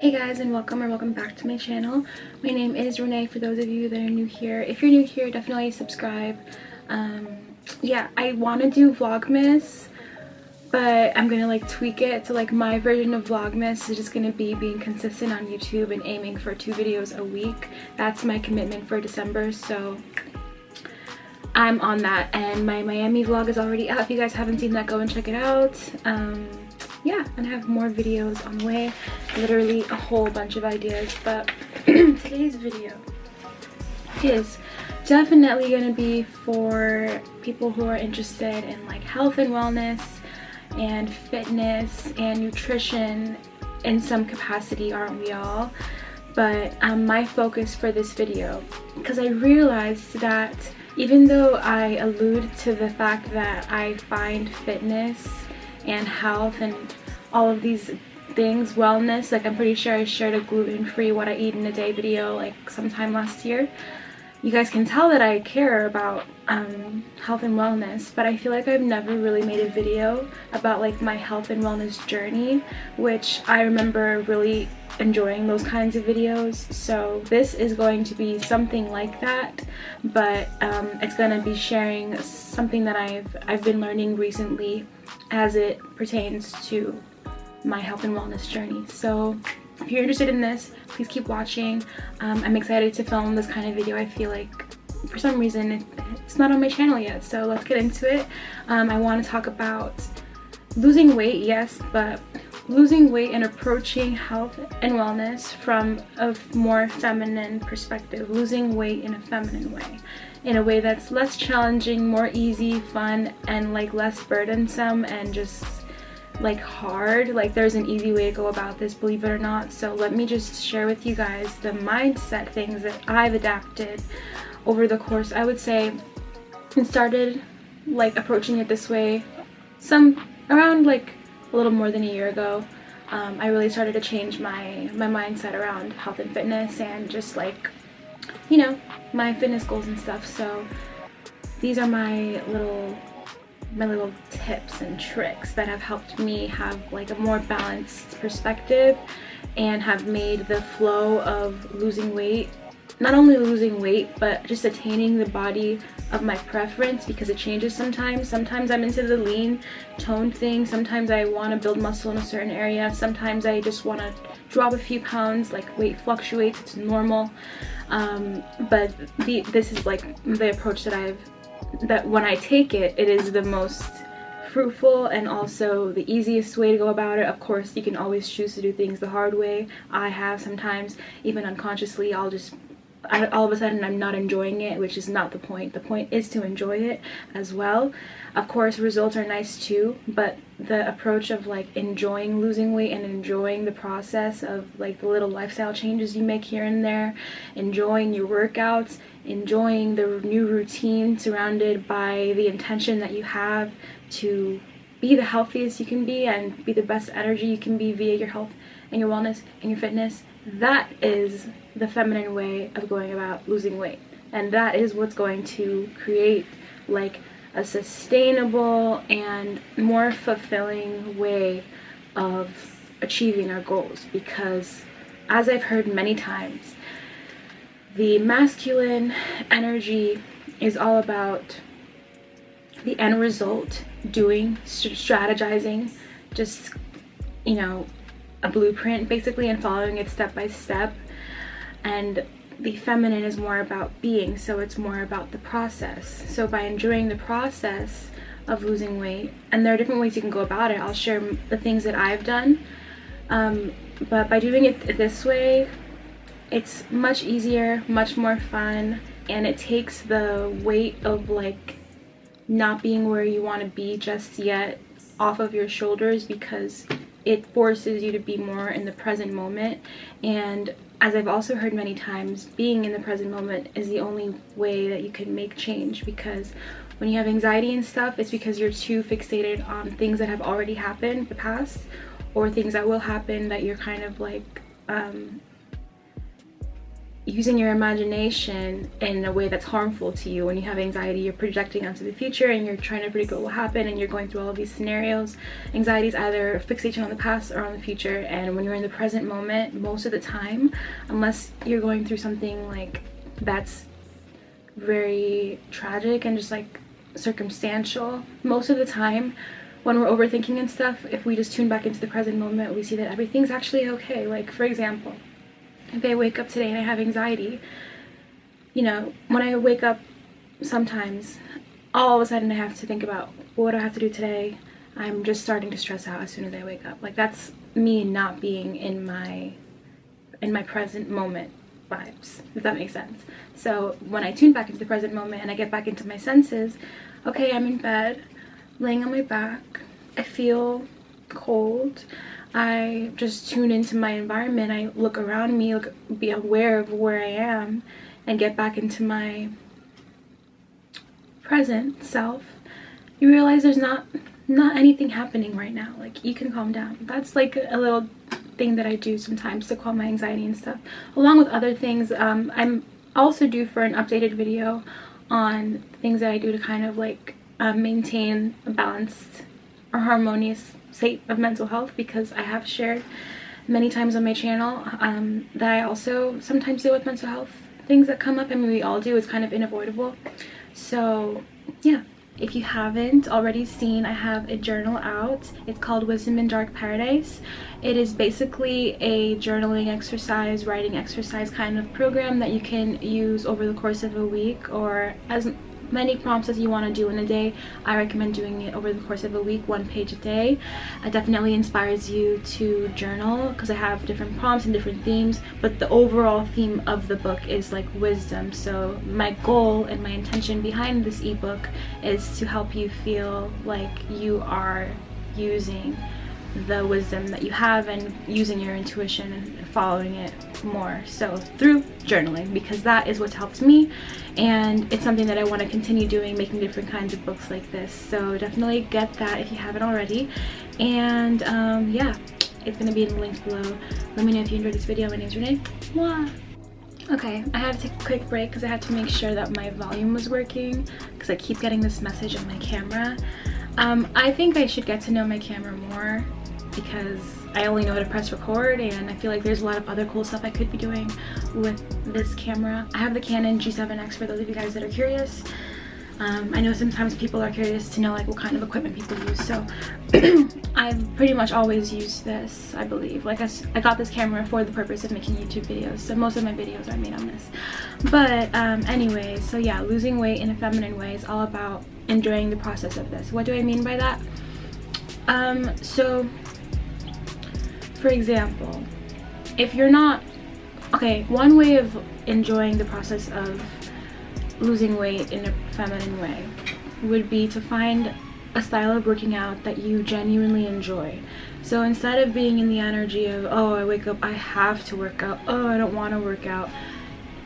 Hey guys, and welcome back to my channel. My name is Renee, for those of you that are new here. If you're new here, definitely subscribe. Yeah, I want to do Vlogmas, but I'm gonna like tweak it to like my version of Vlogmas is just gonna be being consistent on YouTube and aiming for 2 videos a week. That's my commitment for December, so I'm on that. And my Miami vlog is already out. If you guys haven't seen that, go and check it out. Yeah, and I have more videos on the way, literally a whole bunch of ideas, but today's video is definitely going to be for people who are interested in like health and wellness and fitness and nutrition in some capacity, aren't we all? But my focus for this video, because I realized that even though I allude to the fact that I find fitness and health and all of these things, wellness, like I'm pretty sure I shared a gluten-free what I eat in a day video like sometime last year. You guys can tell that I care about health and wellness, but I feel like I've never really made a video about like my health and wellness journey, which I remember really enjoying those kinds of videos. So this is going to be something like that, but it's going to be sharing something that I've been learning recently as it pertains to my health and wellness journey. So if you're interested in this, please keep watching. I'm excited to film this kind of video. I feel like for some reason it's not on my channel yet, so let's get into it. I want to talk about losing weight, yes, but losing weight and approaching health and wellness from a more feminine perspective. Losing weight in a feminine way, in a way that's less challenging, more easy, fun, and like less burdensome and just like hard. Like there's an easy way to go about this, believe it or not. So let me just share with you guys the mindset things that I've adapted over the course. I would say and started like approaching it this way around like a little more than a year ago. I really started to change my mindset around health and fitness and just like, you know, my fitness goals and stuff. So these are my little tips and tricks that have helped me have like a more balanced perspective and have made the flow of losing weight, not only losing weight, but just attaining the body of my preference, because it changes sometimes. Sometimes I'm into the lean toned thing, sometimes I want to build muscle in a certain area, sometimes I just want to drop a few pounds. Like weight fluctuates, it's normal. But this is like the approach that when I take it, it is the most fruitful and also the easiest way to go about it. Of course, you can always choose to do things the hard way. I have sometimes, even unconsciously, all of a sudden I'm not enjoying it, which is not the point. The point is to enjoy it as well. Of course, results are nice too, but the approach of like enjoying losing weight and enjoying the process of like the little lifestyle changes you make here and there, enjoying your workouts, enjoying the new routine surrounded by the intention that you have to be the healthiest you can be and be the best energy you can be via your health and your wellness and your fitness. That is the feminine way of going about losing weight, and that is what's going to create like a sustainable and more fulfilling way of achieving our goals. Because as I've heard many times, the masculine energy is all about the end result, doing, strategizing, just, you know, a blueprint basically, and following it step by step. And the feminine is more about being, so it's more about the process. So by enjoying the process of losing weight, and there are different ways you can go about it, I'll share the things that I've done, but by doing it this way, it's much easier, much more fun, and it takes the weight of like not being where you want to be just yet off of your shoulders, because it forces you to be more in the present moment. And as I've also heard many times, being in the present moment is the only way that you can make change, because when you have anxiety and stuff, it's because you're too fixated on things that have already happened in the past, or things that will happen that you're kind of like using your imagination in a way that's harmful to you. When you have anxiety, you're projecting onto the future and you're trying to predict what will happen, and you're going through all of these scenarios. Anxiety is either a fixation on the past or on the future, and when you're in the present moment, most of the time, unless you're going through something like that's very tragic and just like circumstantial, most of the time when we're overthinking and stuff, if we just tune back into the present moment, we see that everything's actually okay. Like, for example, if I wake up today and I have anxiety, you know, when I wake up, sometimes all of a sudden I have to think about what do I have to do today. I'm just starting to stress out as soon as I wake up. Like, that's me not being in my present moment vibes, if that makes sense. So when I tune back into the present moment and I get back into my senses, okay, I'm in bed, laying on my back, I feel cold, I just tune into my environment, I look around me, be aware of where I am, and get back into my present self, you realize there's not anything happening right now. Like, you can calm down. That's like a little thing that I do sometimes to calm my anxiety and stuff, along with other things. I'm also due for an updated video on things that I do to kind of like maintain a balanced or harmonious state of mental health, because I have shared many times on my channel that I also sometimes deal with mental health things that come up. I mean, we all do. It's kind of unavoidable. So yeah, if you haven't already seen, I have a journal out. It's called Wisdom in Dark Paradise. It is basically a journaling exercise, writing exercise kind of program that you can use over the course of a week, or as many prompts as you want to do in a day. I recommend doing it over the course of a week, 1 page a day. It definitely inspires you to journal, because I have different prompts and different themes, but the overall theme of the book is like wisdom. So my goal and my intention behind this ebook is to help you feel like you are using the wisdom that you have and using your intuition and following it more so through journaling, because that is what helps me, and it's something that I want to continue doing, making different kinds of books like this. So definitely get that if you haven't already. And yeah, it's going to be in the links below. Let me know if you enjoyed this video. My name's Renee. Mwah. Okay, I had to take a quick break because I had to make sure that my volume was working, because I keep getting this message on my camera. I think I should get to know my camera more, because I only know how to press record, and I feel like there's a lot of other cool stuff I could be doing with this camera. I have the Canon G7X for those of you guys that are curious. I know sometimes people are curious to know like what kind of equipment people use, so I've pretty much always used this, I believe. Like I got this camera for the purpose of making YouTube videos, so most of my videos are made on this. But anyways, so yeah, losing weight in a feminine way is all about enjoying the process of this. What do I mean by that? So for example, if you're not, okay, one way of enjoying the process of losing weight in a feminine way would be to find a style of working out that you genuinely enjoy. So instead of being in the energy of, oh, I wake up, I have to work out, oh, I don't want to work out,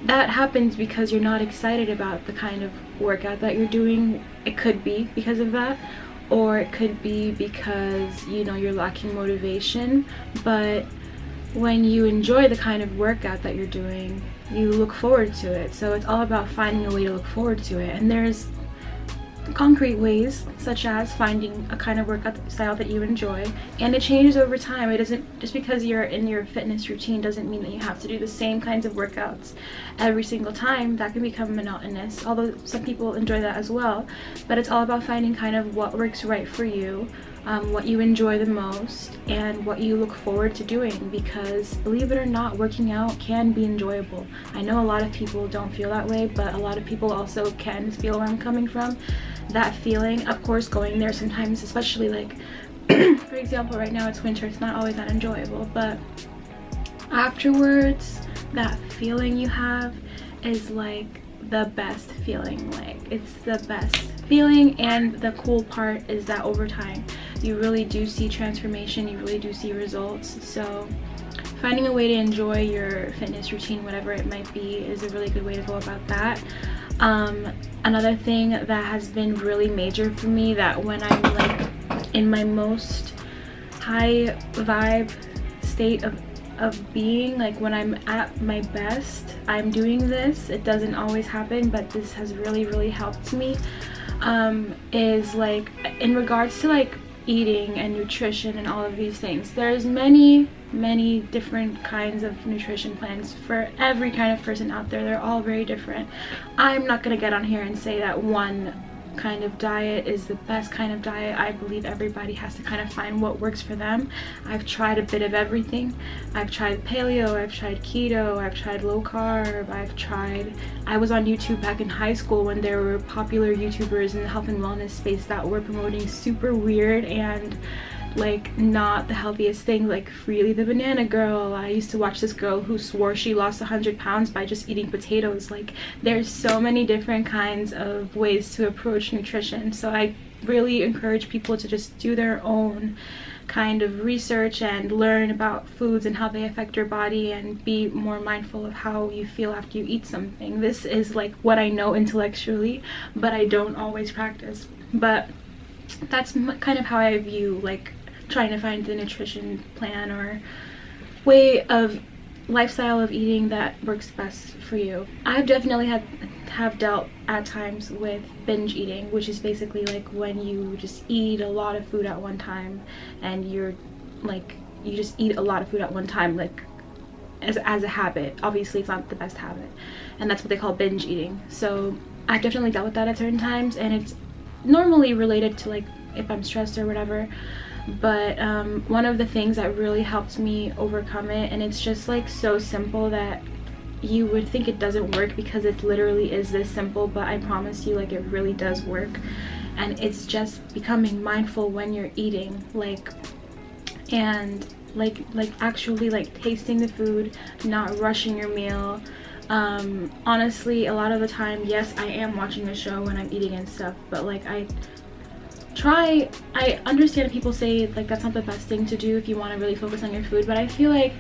that happens because you're not excited about the kind of workout that you're doing. It could be because of that, or it could be because, you know, you're lacking motivation. But when you enjoy the kind of workout that you're doing, you look forward to it. So it's all about finding a way to look forward to it. And there's concrete ways, such as finding a kind of workout style that you enjoy, and it changes over time. It doesn't, just because you're in your fitness routine doesn't mean that you have to do the same kinds of workouts every single time. That can become monotonous, although some people enjoy that as well. But it's all about finding kind of what works right for you, what you enjoy the most, and what you look forward to doing, because believe it or not, working out can be enjoyable. I know a lot of people don't feel that way, but a lot of people also can feel where I'm coming from. That feeling, of course, going there sometimes, especially like for example, right now it's winter, it's not always that enjoyable, but afterwards, that feeling you have is like the best feeling. Like, it's the best feeling. And the cool part is that over time you really do see transformation, you really do see results. So finding a way to enjoy your fitness routine, whatever it might be, is a really good way to go about that. Another thing that has been really major for me, that when I'm like in my most high vibe state of of being, like when I'm at my best, I'm doing this. It doesn't always happen, but this has really helped me, is like in regards to like eating and nutrition and all of these things. There's many different kinds of nutrition plans for every kind of person out there. They're all very different. I'm not gonna get on here and say that one kind of diet is the best kind of diet. I believe everybody has to kind of find what works for them. I've tried a bit of everything. I've tried paleo, I've tried keto, I've tried low carb, I was on YouTube back in high school when there were popular YouTubers in the health and wellness space that were promoting super weird and like not the healthiest thing, like Freely the Banana Girl. I used to watch this girl who swore she lost 100 pounds by just eating potatoes. Like there's so many different kinds of ways to approach nutrition, so I really encourage people to just do their own kind of research and learn about foods and how they affect your body, and be more mindful of how you feel after you eat something. This is like what I know intellectually, but I don't always practice. But that's kind of how I view like trying to find the nutrition plan or way of lifestyle of eating that works best for you. I've definitely have dealt at times with binge eating, which is basically like when you just eat a lot of food at one time, and you just eat a lot of food at one time, like as a habit. Obviously it's not the best habit, and that's what they call binge eating. So I've definitely dealt with that at certain times, and it's normally related to like if I'm stressed or whatever. But one of the things that really helped me overcome it, and it's just like so simple that you would think it doesn't work because it literally is this simple, but I promise you, like, it really does work. And it's just becoming mindful when you're eating, like, and like actually like tasting the food, not rushing your meal. Honestly, a lot of the time, yes, I am watching the show when I'm eating and stuff, but like I understand people say like that's not the best thing to do if you want to really focus on your food, but I feel like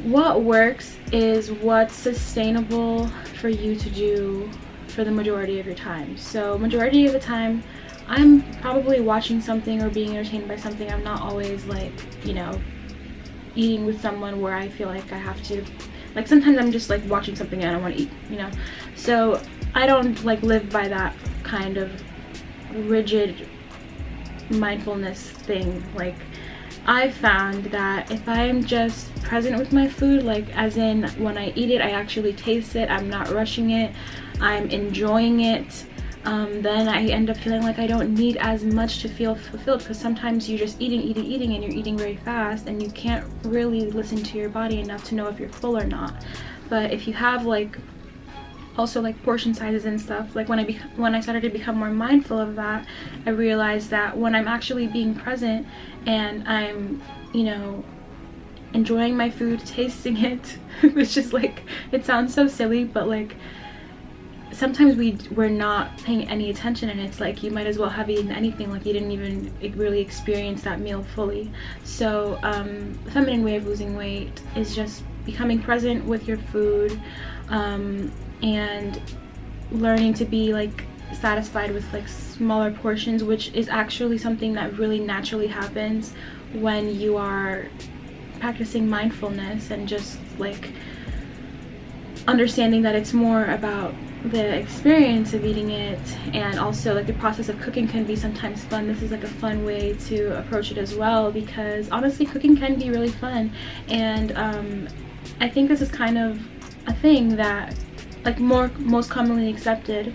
what works is what's sustainable for you to do for the majority of your time. So majority of the time I'm probably watching something or being entertained by something. I'm not always like, you know, eating with someone where I feel like I have to, like sometimes I'm just like watching something and I want to eat, you know. So I don't like live by that kind of rigid mindfulness thing. Like I found that if I'm just present with my food, like as in when I eat it, I actually taste it, I'm not rushing it, I'm enjoying it, then I end up feeling like I don't need as much to feel fulfilled, because sometimes you're just eating and you're eating very fast and you can't really listen to your body enough to know if you're full or not. But if you have like also like portion sizes and stuff, like when I started to become more mindful of that, I realized that when I'm actually being present and I'm, you know, enjoying my food, tasting it, which is like, it sounds so silly, but like sometimes we're not paying any attention, and it's like you might as well have eaten anything, like you didn't even really experience that meal fully. So the feminine way of losing weight is just becoming present with your food, and learning to be like satisfied with like smaller portions, which is actually something that really naturally happens when you are practicing mindfulness and just like understanding that it's more about the experience of eating it, and also like the process of cooking can be sometimes fun. This is like a fun way to approach it as well, because honestly cooking can be really fun, and I think this is kind of a thing that like most commonly accepted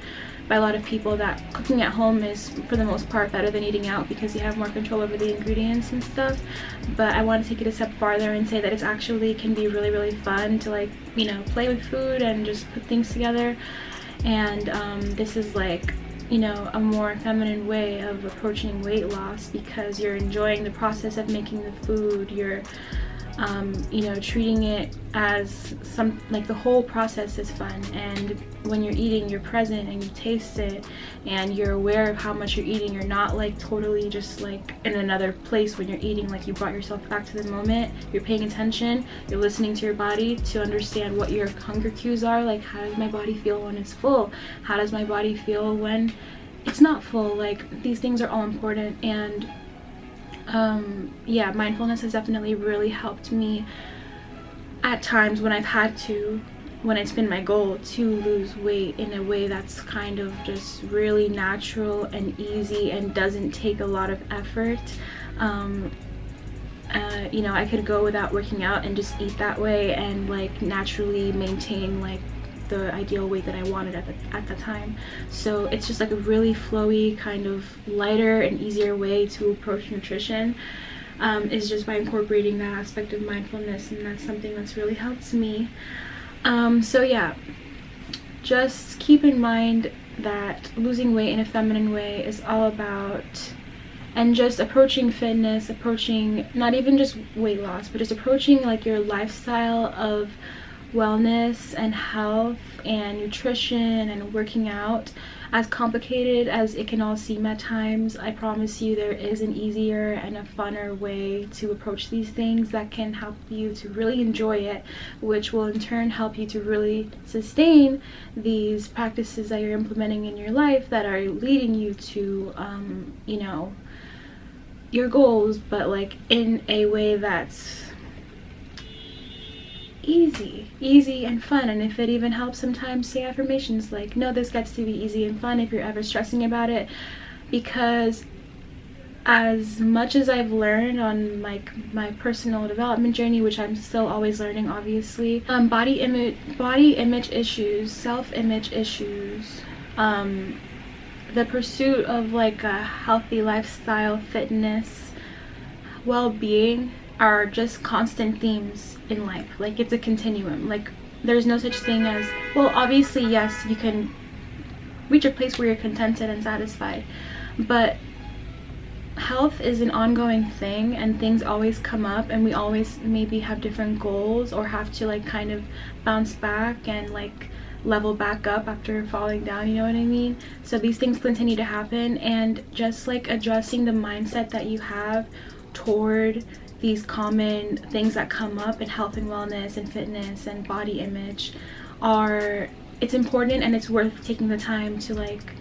by a lot of people, that cooking at home is for the most part better than eating out because you have more control over the ingredients and stuff. But I want to take it a step farther and say that it's actually can be really fun to like, you know, play with food and just put things together. And this is like, you know, a more feminine way of approaching weight loss, because you're enjoying the process of making the food, you're you know, treating it as some, like the whole process is fun. And when you're eating, you're present and you taste it and you're aware of how much you're eating. You're not like totally just like in another place when you're eating, like you brought yourself back to the moment. You're paying attention, you're listening to your body to understand what your hunger cues are, like how does my body feel when it's full, how does my body feel when it's not full. Like these things are all important. And yeah, mindfulness has definitely really helped me at times when I've had to, when it's been my goal to lose weight in a way that's kind of just really natural and easy and doesn't take a lot of effort. You know, I could go without working out and just eat that way and like naturally maintain like the ideal weight that I wanted at the time. So it's just like a really flowy, kind of lighter and easier way to approach nutrition, is just by incorporating that aspect of mindfulness, and that's something that's really helped me. So yeah, just keep in mind that losing weight in a feminine way is all about, and just approaching fitness, approaching not even just weight loss, but just approaching like your lifestyle of wellness and health and nutrition and working out, as complicated as it can all seem at times, I promise you there is an easier and a funner way to approach these things that can help you to really enjoy it, which will in turn help you to really sustain these practices that you're implementing in your life that are leading you to you know, your goals, but like in a way that's easy and fun. And if it even helps, sometimes say affirmations like, no, this gets to be easy and fun if you're ever stressing about it. Because as much as I've learned on like my personal development journey, which I'm still always learning obviously, body image issues, self-image issues, the pursuit of like a healthy lifestyle, fitness, well-being are just constant themes in life. Like it's a continuum. Like there's no such thing as, well, obviously yes, you can reach a place where you're contented and satisfied, but health is an ongoing thing, and things always come up, and we always maybe have different goals or have to like kind of bounce back and like level back up after falling down, you know what I mean? So these things continue to happen, and just like addressing the mindset that you have toward these common things that come up in health and wellness and fitness and body image it's important, and it's worth taking the time to like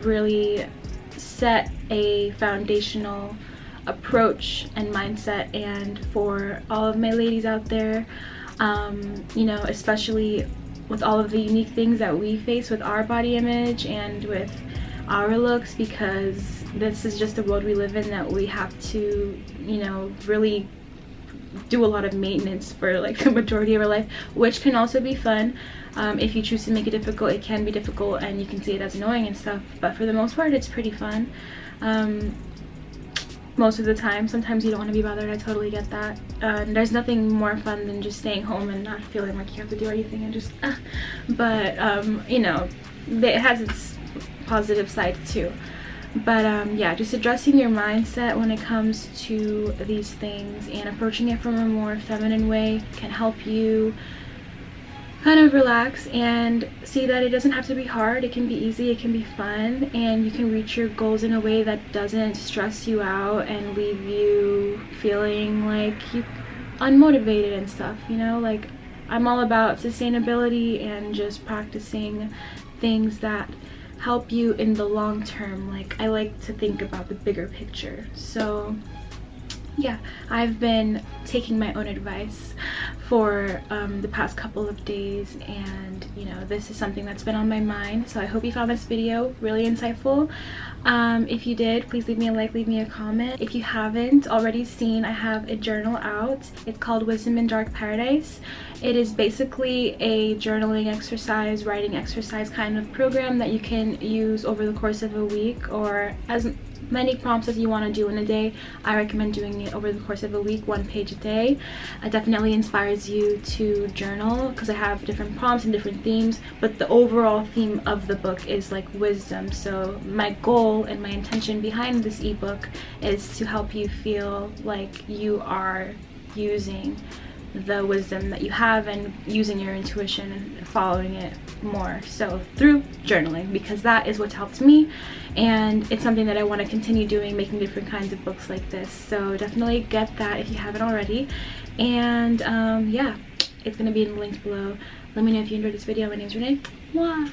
really set a foundational approach and mindset. And for all of my ladies out there, you know, especially with all of the unique things that we face with our body image and with our looks, because this is just the world we live in, that we have to, you know, really do a lot of maintenance for like the majority of our life, which can also be fun. If you choose to make it difficult, it can be difficult and you can see it as annoying and stuff, but for the most part it's pretty fun. Most of the time. Sometimes you don't want to be bothered, I totally get that. There's nothing more fun than just staying home and not feeling like you have to do anything and just but you know, it has its positive side too. But yeah, just addressing your mindset when it comes to these things and approaching it from a more feminine way can help you kind of relax and see that it doesn't have to be hard. It can be easy, it can be fun, and you can reach your goals in a way that doesn't stress you out and leave you feeling like you unmotivated and stuff, you know? Like, I'm all about sustainability and just practicing things that help you in the long term. Like, I like to think about the bigger picture. So yeah, I've been taking my own advice for the past couple of days, and you know, this is something that's been on my mind, so I hope you found this video really insightful. If you did, please leave me a like, leave me a comment. If you haven't already seen, I have a journal out. It's called Wisdom in Dark Paradise. It is basically a journaling exercise, writing exercise kind of program that you can use over the course of a week, or as many prompts as you want to do in a day. I recommend doing it over the course of a week, 1 page a day. It definitely inspires you to journal because I have different prompts and different themes, but the overall theme of the book is like wisdom. So my goal and my intention behind this ebook is to help you feel like you are using the wisdom that you have and using your intuition and following it more so through journaling, because that is what's helped me, and it's something that I want to continue doing, making different kinds of books like this. So definitely get that if you haven't already. And yeah, it's going to be in the links below. Let me know if you enjoyed this video. My name's Renee. Mwah!